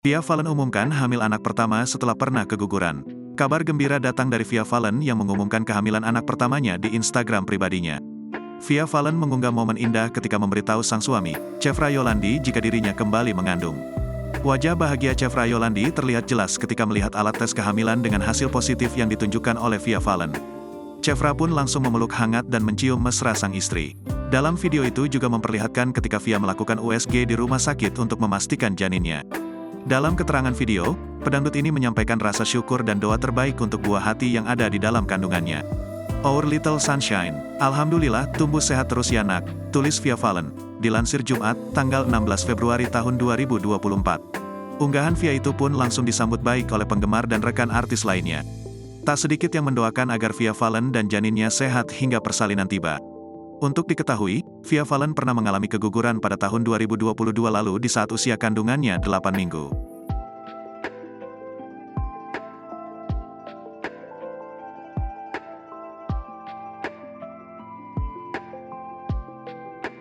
Via Valen umumkan hamil anak pertama setelah pernah keguguran. Kabar gembira datang dari Via Valen yang mengumumkan kehamilan anak pertamanya di Instagram pribadinya. Via Valen mengunggah momen indah ketika memberitahu sang suami, Chevra Yolandi, jika dirinya kembali mengandung. Wajah bahagia Chevra Yolandi terlihat jelas ketika melihat alat tes kehamilan dengan hasil positif yang ditunjukkan oleh Via Valen. Chevra pun langsung memeluk hangat dan mencium mesra sang istri. Dalam video itu juga memperlihatkan ketika Via melakukan USG di rumah sakit untuk memastikan janinnya. Dalam keterangan video, pedangdut ini menyampaikan rasa syukur dan doa terbaik untuk buah hati yang ada di dalam kandungannya. Our little sunshine, alhamdulillah tumbuh sehat terus ya nak, tulis Via Valen. Dilansir Jumat, tanggal 16 Februari tahun 2024. Unggahan Via itu pun langsung disambut baik oleh penggemar dan rekan artis lainnya. Tak sedikit yang mendoakan agar Via Valen dan janinnya sehat hingga persalinan tiba. Untuk diketahui, Via Valen pernah mengalami keguguran pada tahun 2022 lalu di saat usia kandungannya 8 minggu.